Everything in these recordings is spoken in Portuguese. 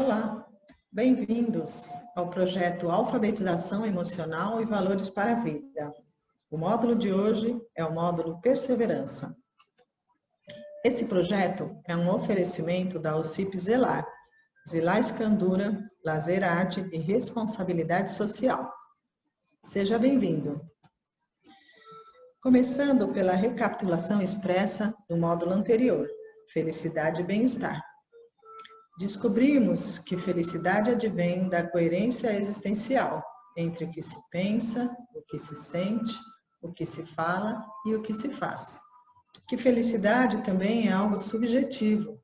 Olá, bem-vindos ao projeto Alfabetização Emocional e Valores para a Vida. O módulo de hoje é o módulo Perseverança. Esse projeto é um oferecimento da OSCIP Zelar, Zelar Escandura, Lazer Arte e Responsabilidade Social. Seja bem-vindo. Começando pela recapitulação expressa do módulo anterior, Felicidade e Bem-Estar. Descobrimos que felicidade advém da coerência existencial entre o que se pensa, o que se sente, o que se fala e o que se faz. Que felicidade também é algo subjetivo.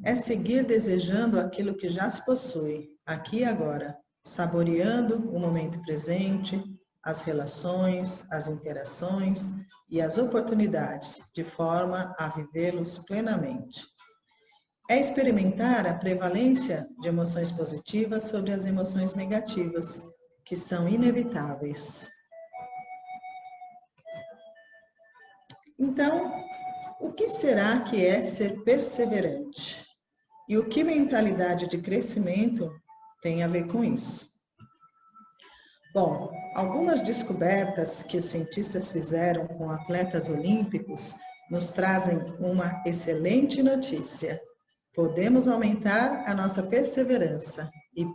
É seguir desejando aquilo que já se possui, aqui e agora, saboreando o momento presente, as relações, as interações e as oportunidades, de forma a vivê-los plenamente. É experimentar a prevalência de emoções positivas sobre as emoções negativas, que são inevitáveis. Então, o que será que é ser perseverante? E o que mentalidade de crescimento tem a ver com isso? Bom, algumas descobertas que os cientistas fizeram com atletas olímpicos nos trazem uma excelente notícia. Podemos aumentar a nossa perseverança, e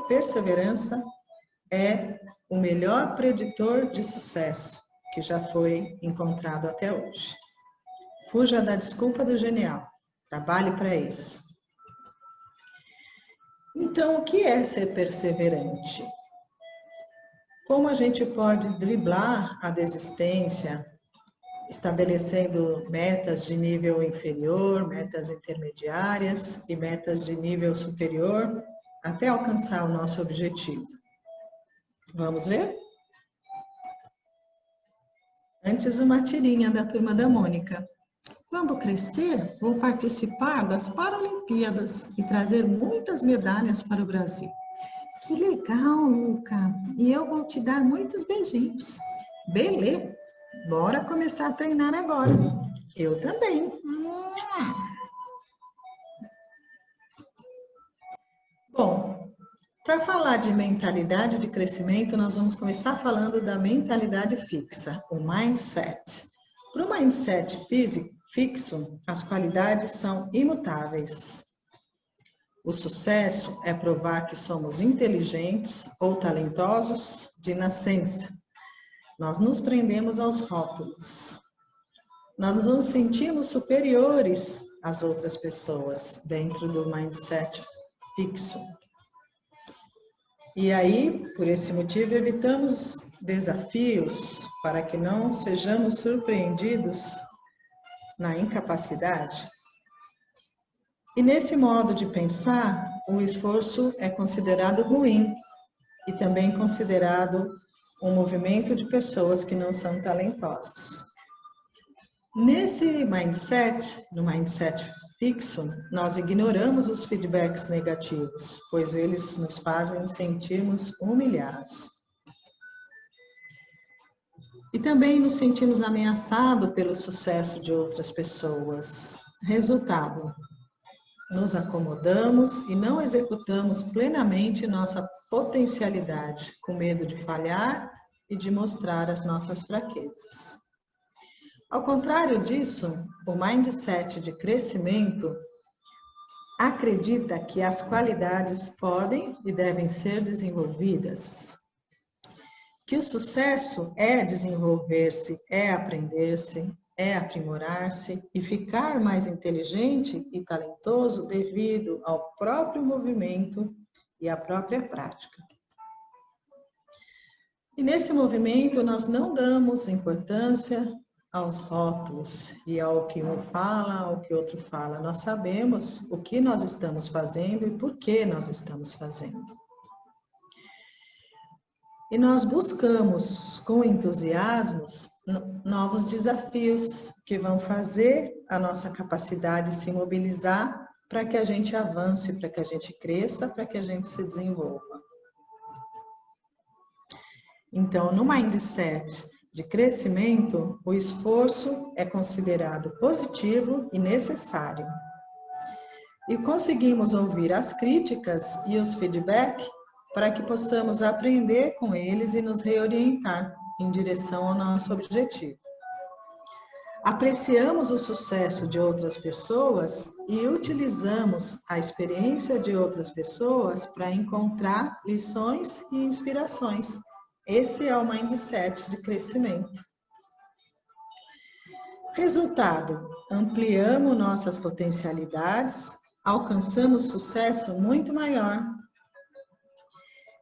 perseverança é o melhor preditor de sucesso que já foi encontrado até hoje. Fuja da desculpa do genial, trabalhe para isso. Então, o que é ser perseverante? Como a gente pode driblar a desistência, estabelecendo metas de nível inferior, metas intermediárias e metas de nível superior, até alcançar o nosso objetivo. Vamos ver? Antes, uma tirinha da Turma da Mônica. Quando crescer, vou participar das Paralimpíadas e trazer muitas medalhas para o Brasil. Que legal, Luca! E eu vou te dar muitos beijinhos. Beleza! Bora começar a treinar agora. Eu também. Bom, para falar de mentalidade de crescimento, nós vamos começar falando da mentalidade fixa, o mindset. Para o mindset fixo, as qualidades são imutáveis. O sucesso é provar que somos inteligentes ou talentosos de nascença. Nós nos prendemos aos rótulos. Nós nos sentimos superiores às outras pessoas dentro do mindset fixo. E aí, por esse motivo, evitamos desafios para que não sejamos surpreendidos na incapacidade. E nesse modo de pensar, o esforço é considerado ruim e também considerado um movimento de pessoas que não são talentosas. Nesse mindset, no mindset fixo, nós ignoramos os feedbacks negativos, pois eles nos fazem sentirmos humilhados. E também nos sentimos ameaçados pelo sucesso de outras pessoas. Resultado: nos acomodamos e não executamos plenamente nossa potencialidade, com medo de falhar e de mostrar as nossas fraquezas. Ao contrário disso, o mindset de crescimento acredita que as qualidades podem e devem ser desenvolvidas, que o sucesso é desenvolver-se, é aprender-se, é aprimorar-se e ficar mais inteligente e talentoso devido ao próprio movimento e à própria prática. E nesse movimento nós não damos importância aos rótulos e ao que um fala, ao que outro fala. Nós sabemos o que nós estamos fazendo e por que nós estamos fazendo. E nós buscamos com entusiasmo novos desafios que vão fazer a nossa capacidade se mobilizar para que a gente avance, para que a gente cresça, para que a gente se desenvolva. Então, no mindset de crescimento, o esforço é considerado positivo e necessário. E conseguimos ouvir as críticas e os feedback para que possamos aprender com eles e nos reorientar em direção ao nosso objetivo. Apreciamos o sucesso de outras pessoas e utilizamos a experiência de outras pessoas para encontrar lições e inspirações. Esse é o mindset de crescimento. Resultado: ampliamos nossas potencialidades, alcançamos sucesso muito maior.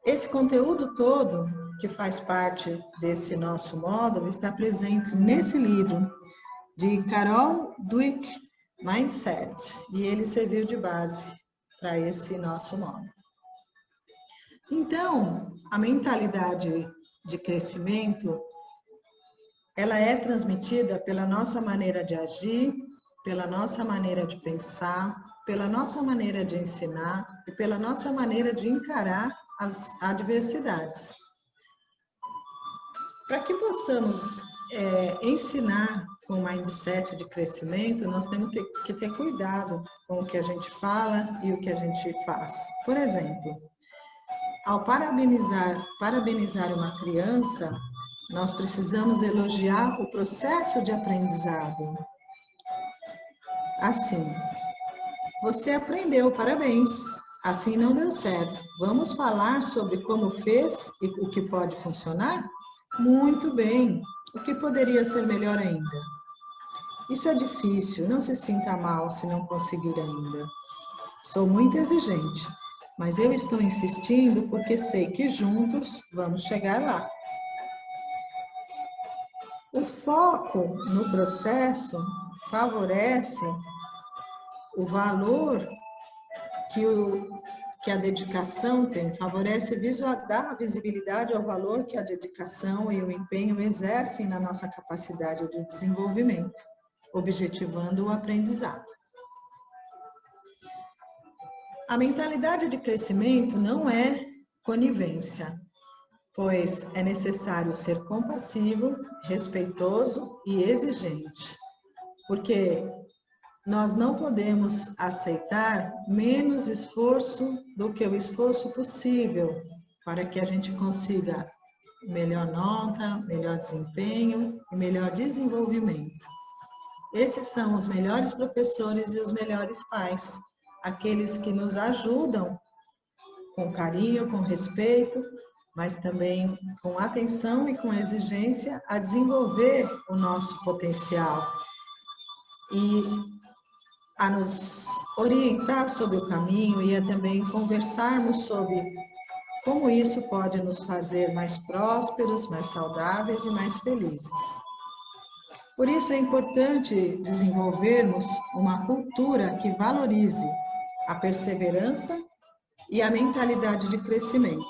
Esse conteúdo todo, que faz parte desse nosso módulo, está presente nesse livro de Carol Dweck, Mindset, e ele serviu de base para esse nosso módulo. Então, a mentalidade de crescimento, ela é transmitida pela nossa maneira de agir, pela nossa maneira de pensar, pela nossa maneira de ensinar e pela nossa maneira de encarar as adversidades. Para que possamos ensinar com o mindset de crescimento, nós temos que ter cuidado com o que a gente fala e o que a gente faz. Por exemplo, ao parabenizar uma criança, nós precisamos elogiar o processo de aprendizado. Assim, você aprendeu, parabéns. Assim não deu certo. Vamos falar sobre como fez e o que pode funcionar? Muito bem. O que poderia ser melhor ainda? Isso é difícil, não se sinta mal se não conseguir ainda. Sou muito exigente, mas eu estou insistindo porque sei que juntos vamos chegar lá. O foco no processo favorece o valor que a dedicação tem, favorece dar visibilidade ao valor que a dedicação e o empenho exercem na nossa capacidade de desenvolvimento, objetivando o aprendizado. A mentalidade de crescimento não é conivência, pois é necessário ser compassivo, respeitoso e exigente, porque nós não podemos aceitar menos esforço do que o esforço possível para que a gente consiga melhor nota, melhor desempenho e melhor desenvolvimento. Esses são os melhores professores e os melhores pais, aqueles que nos ajudam com carinho, com respeito, mas também com atenção e com exigência a desenvolver o nosso potencial e a nos orientar sobre o caminho e a também conversarmos sobre como isso pode nos fazer mais prósperos, mais saudáveis e mais felizes. Por isso é importante desenvolvermos uma cultura que valorize a perseverança e a mentalidade de crescimento.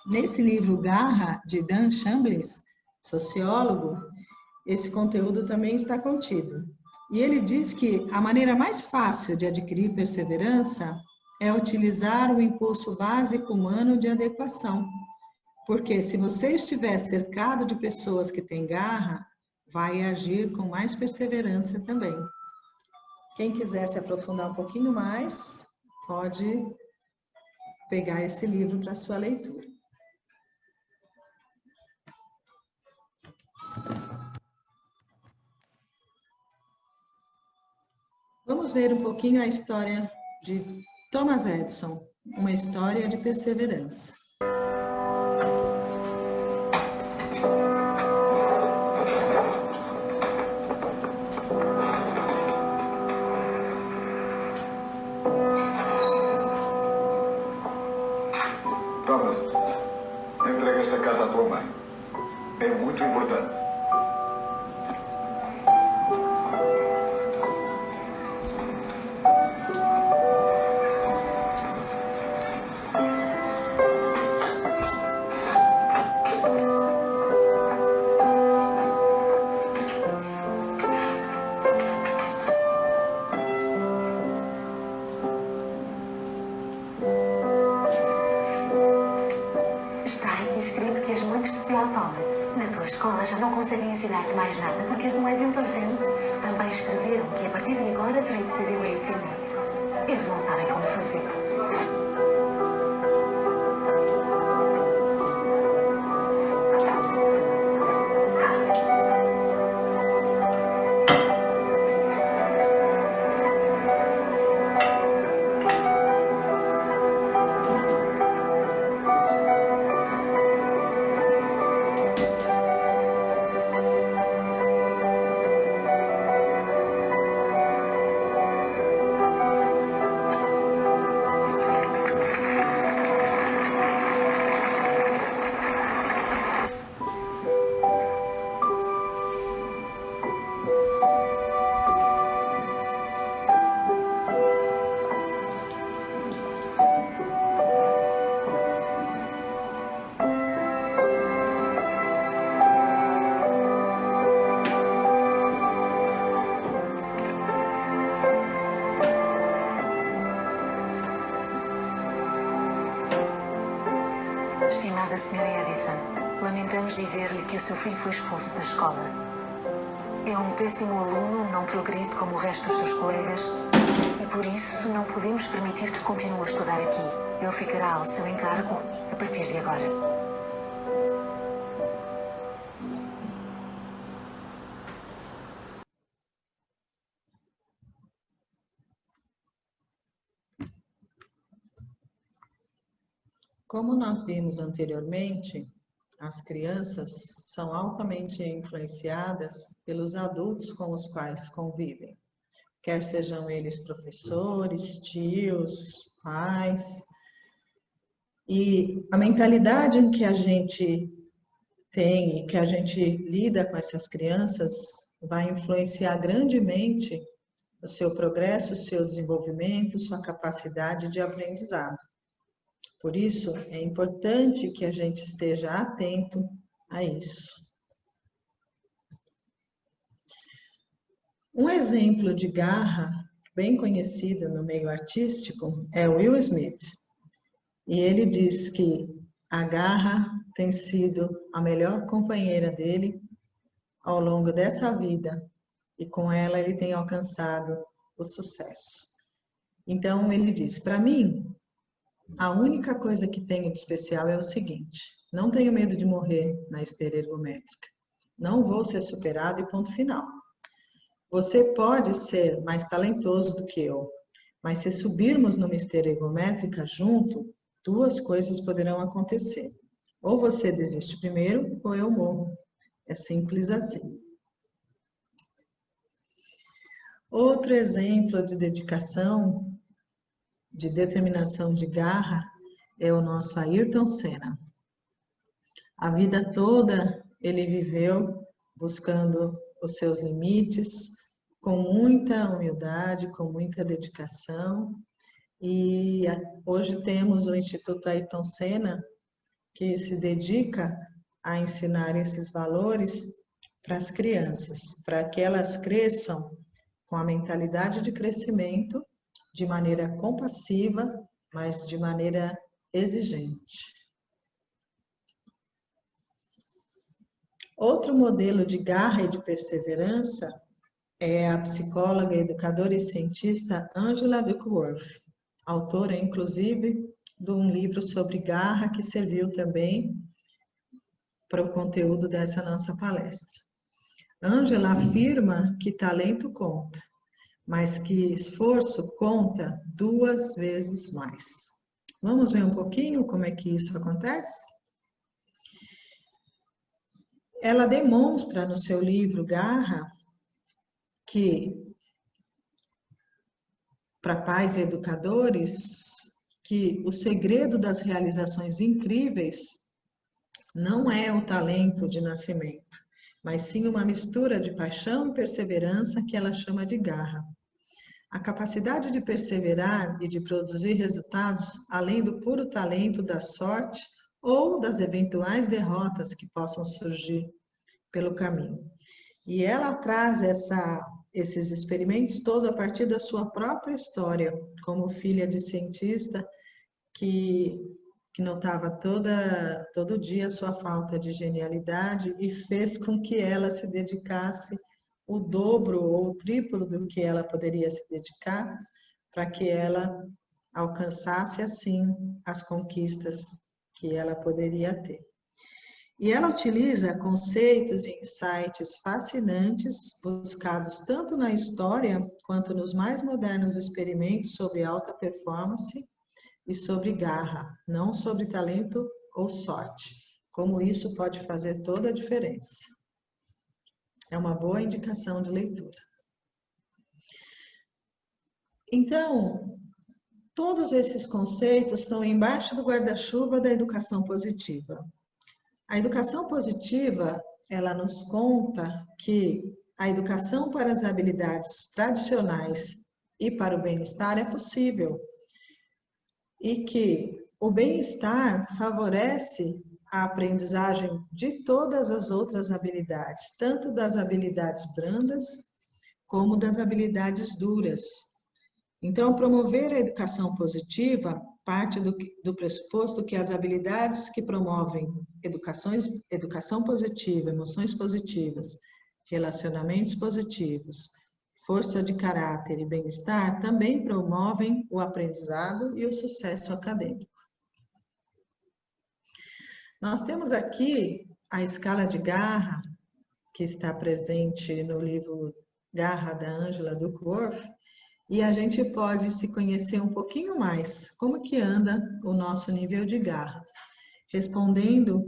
Nesse livro Garra, de Dan Chambliss, sociólogo, esse conteúdo também está contido. E ele diz que a maneira mais fácil de adquirir perseverança é utilizar o impulso básico humano de adequação. Porque se você estiver cercado de pessoas que têm garra, vai agir com mais perseverança também. Quem quiser se aprofundar um pouquinho mais, pode pegar esse livro para sua leitura. Vamos ver um pouquinho a história de Thomas Edison, uma história de perseverança. Thomas, entrega esta carta à tua mãe. É muito importante. Thomas, na tua escola já não conseguem ensinar-te mais nada porque és o mais inteligente. Também escreveram que a partir de agora terei de ser eu a ensinar-te. Eles não sabem como fazer. Estimada Sra. Edison, lamentamos dizer-lhe que o seu filho foi expulso da escola. É um péssimo aluno, não progride como o resto dos seus colegas e por isso não podemos permitir que continue a estudar aqui. Ele ficará ao seu encargo a partir de agora. Como nós vimos anteriormente, as crianças são altamente influenciadas pelos adultos com os quais convivem, quer sejam eles professores, tios, pais. E a mentalidade em que a gente tem e que a gente lida com essas crianças vai influenciar grandemente o seu progresso, o seu desenvolvimento, sua capacidade de aprendizado. Por isso, é importante que a gente esteja atento a isso. Um exemplo de garra bem conhecido no meio artístico é Will Smith. E ele diz que a garra tem sido a melhor companheira dele ao longo dessa vida e com ela ele tem alcançado o sucesso. Então ele diz, para mim, a única coisa que tenho de especial é o seguinte: não tenho medo de morrer na esteira ergométrica. Não vou ser superado e ponto final. Você pode ser mais talentoso do que eu, mas se subirmos numa esteira ergométrica junto, duas coisas poderão acontecer. Ou você desiste primeiro, ou eu morro. É simples assim. Outro exemplo de dedicação, de determinação de garra, é o nosso Ayrton Senna. A vida toda ele viveu buscando os seus limites, com muita humildade, com muita dedicação. E hoje temos o Instituto Ayrton Senna, que se dedica a ensinar esses valores para as crianças, para que elas cresçam com a mentalidade de crescimento, de maneira compassiva, mas de maneira exigente. Outro modelo de garra e de perseverança é a psicóloga, educadora e cientista Angela Duckworth, autora, inclusive, de um livro sobre garra que serviu também para o conteúdo dessa nossa palestra. Angela afirma que talento conta, mas que esforço conta 2 vezes mais. Vamos ver um pouquinho como é que isso acontece? Ela demonstra no seu livro Garra que, para pais e educadores, que o segredo das realizações incríveis não é o talento de nascimento, mas sim uma mistura de paixão e perseverança que ela chama de garra. A capacidade de perseverar e de produzir resultados além do puro talento da sorte ou das eventuais derrotas que possam surgir pelo caminho. E ela traz esses experimentos todos a partir da sua própria história, como filha de cientista que notava todo dia a sua falta de genialidade e fez com que ela se dedicasse o dobro ou o triplo do que ela poderia se dedicar para que ela alcançasse, assim, as conquistas que ela poderia ter. E ela utiliza conceitos e insights fascinantes, buscados tanto na história quanto nos mais modernos experimentos sobre alta performance e sobre garra, não sobre talento ou sorte, como isso pode fazer toda a diferença. É uma boa indicação de leitura. Então, todos esses conceitos estão embaixo do guarda-chuva da educação positiva. A educação positiva, ela nos conta que a educação para as habilidades tradicionais e para o bem-estar é possível e que o bem-estar favorece a aprendizagem de todas as outras habilidades, tanto das habilidades brandas como das habilidades duras. Então, promover a educação positiva parte do pressuposto que as habilidades que promovem educação positiva, emoções positivas, relacionamentos positivos, força de caráter e bem-estar também promovem o aprendizado e o sucesso acadêmico. Nós temos aqui a escala de Garra, que está presente no livro Garra, da Angela Duckworth, e a gente pode se conhecer um pouquinho mais, como que anda o nosso nível de garra. Respondendo,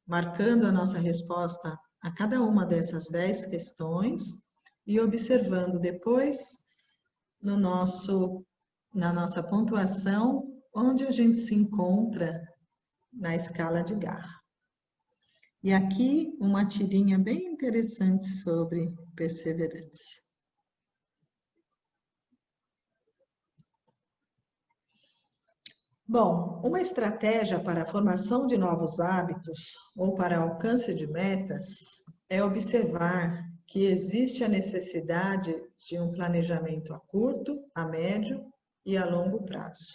marcando a nossa resposta a cada uma dessas 10 questões e observando depois na nossa pontuação onde a gente se encontra na escala de garra. E aqui uma tirinha bem interessante sobre perseverança. Bom, uma estratégia para a formação de novos hábitos ou para alcance de metas é observar que existe a necessidade de um planejamento a curto, a médio e a longo prazo.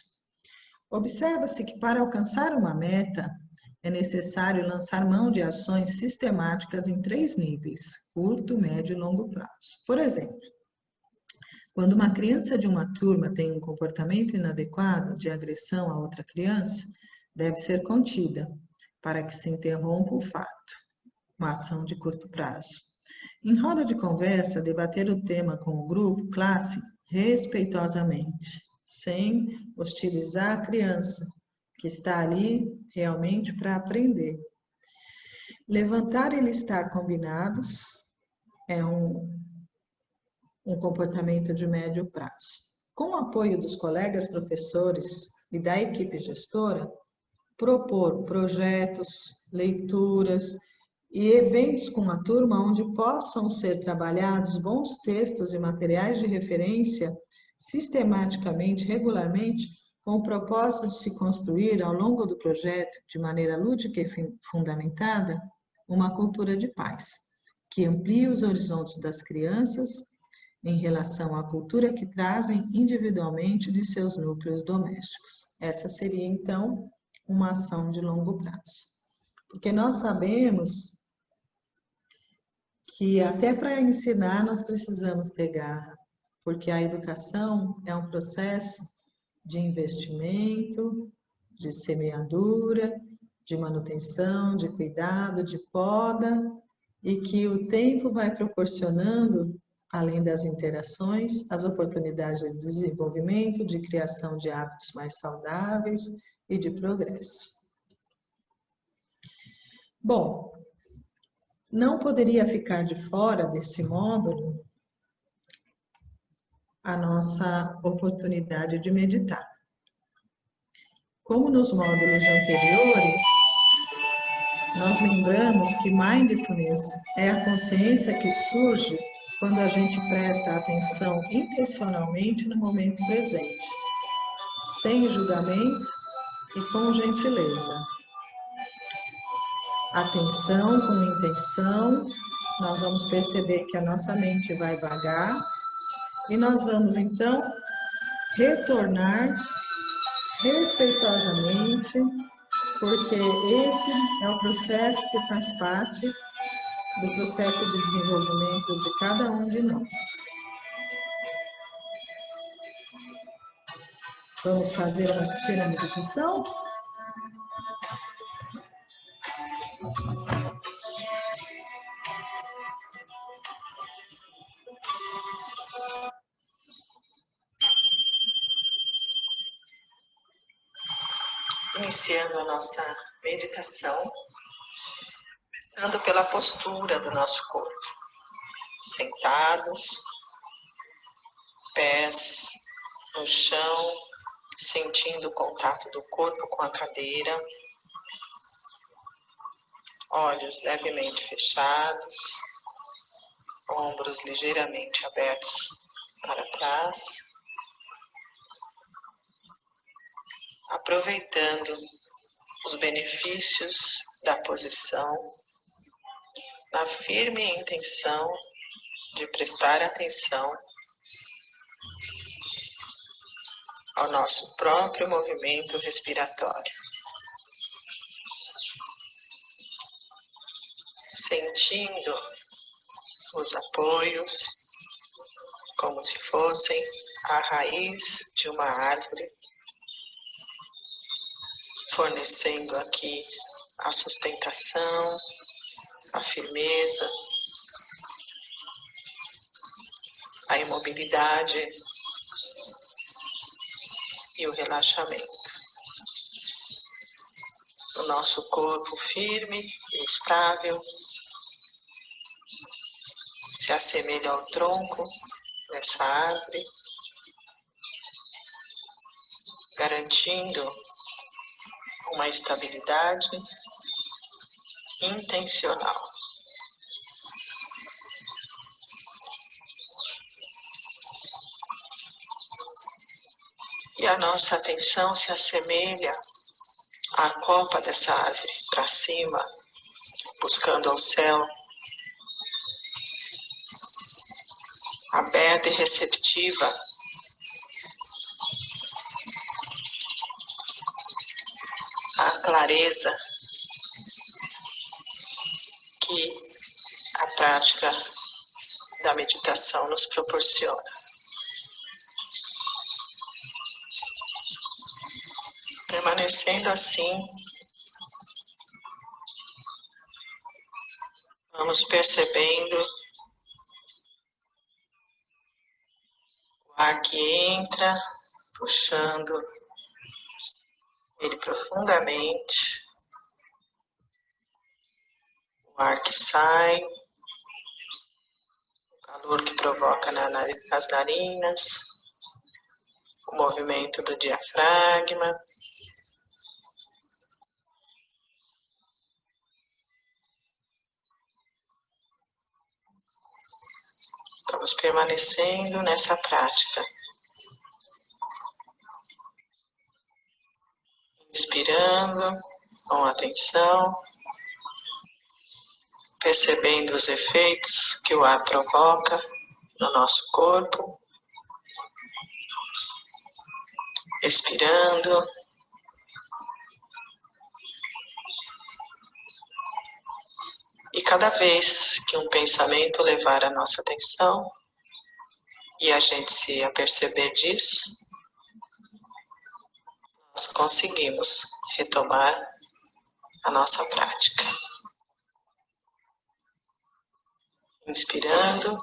Observa-se que para alcançar uma meta é necessário lançar mão de ações sistemáticas em 3 níveis: curto, médio e longo prazo. Por exemplo, quando uma criança de uma turma tem um comportamento inadequado de agressão a outra criança, deve ser contida para que se interrompa o fato, uma ação de curto prazo. Em roda de conversa, debater o tema com o grupo, classe, respeitosamente, sem hostilizar a criança, que está ali realmente para aprender. Levantar e listar combinados é um comportamento de médio prazo. Com o apoio dos colegas professores e da equipe gestora, propor projetos, leituras e eventos com a turma onde possam ser trabalhados bons textos e materiais de referência sistematicamente, regularmente, com o propósito de se construir ao longo do projeto, de maneira lúdica e fundamentada, uma cultura de paz, que amplie os horizontes das crianças em relação à cultura que trazem individualmente de seus núcleos domésticos. Essa seria, então, uma ação de longo prazo. Porque nós sabemos que até para ensinar nós precisamos ter garra, porque a educação é um processo de investimento, de semeadura, de manutenção, de cuidado, de poda, e que o tempo vai proporcionando, além das interações, as oportunidades de desenvolvimento, de criação de hábitos mais saudáveis e de progresso. Bom, não poderia ficar de fora desse módulo a nossa oportunidade de meditar. Como nos módulos anteriores, nós lembramos que Mindfulness é a consciência que surge quando a gente presta atenção intencionalmente no momento presente, sem julgamento e com gentileza. Atenção com intenção, nós vamos perceber que a nossa mente vai vagar e nós vamos então retornar respeitosamente, porque esse é o processo que faz parte do processo de desenvolvimento de cada um de nós. Vamos fazer uma pequena meditação? Iniciando a nossa meditação, começando pela postura do nosso corpo. Sentados, pés no chão, sentindo o contato do corpo com a cadeira, olhos levemente fechados, ombros ligeiramente abertos para trás, aproveitando os benefícios da posição, na firme intenção de prestar atenção ao nosso próprio movimento respiratório. Sentindo os apoios como se fossem a raiz de uma árvore, fornecendo aqui a sustentação, a firmeza, a imobilidade e o relaxamento. O nosso corpo firme e estável se assemelha ao tronco dessa árvore, garantindo uma estabilidade intencional. E a nossa atenção se assemelha à copa dessa árvore, para cima, buscando ao céu, aberta e receptiva à clareza que a prática da meditação nos proporciona. Permanecendo assim, vamos percebendo o ar que entra, puxando ele profundamente, o ar que sai, o calor que provoca nas narinas, o movimento do diafragma. Estamos permanecendo nessa prática. Inspirando com atenção, percebendo os efeitos que o ar provoca no nosso corpo. Expirando. E cada vez que um pensamento levar a nossa atenção e a gente se aperceber disso, nós conseguimos retomar a nossa prática. Inspirando.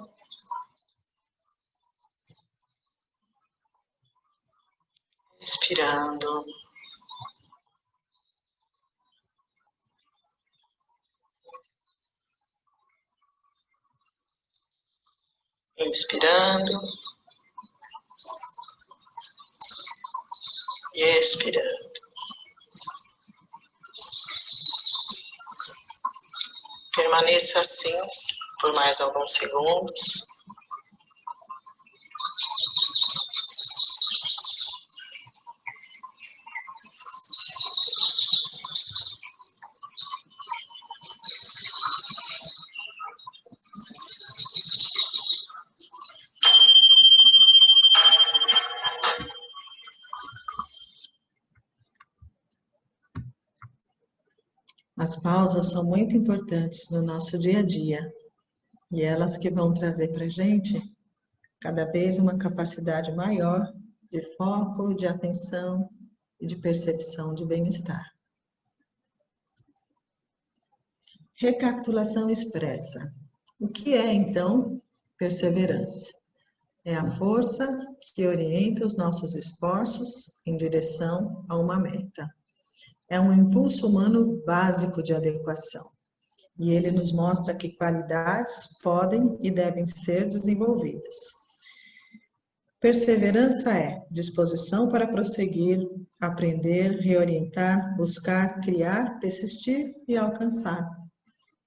Expirando. Inspirando e expirando. Permaneça assim por mais alguns segundos. As pausas são muito importantes no nosso dia a dia e elas que vão trazer para a gente cada vez uma capacidade maior de foco, de atenção e de percepção de bem-estar. Recapitulação expressa. O que é, então, perseverança? É a força que orienta os nossos esforços em direção a uma meta. É um impulso humano básico de adequação. E ele nos mostra que qualidades podem e devem ser desenvolvidas. Perseverança é disposição para prosseguir, aprender, reorientar, buscar, criar, persistir e alcançar.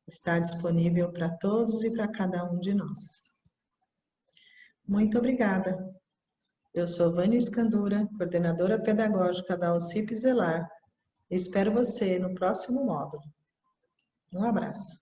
Está disponível para todos e para cada um de nós. Muito obrigada. Eu sou Vânia Escandura, coordenadora pedagógica da UCIP Zelar. Espero você no próximo módulo. Um abraço.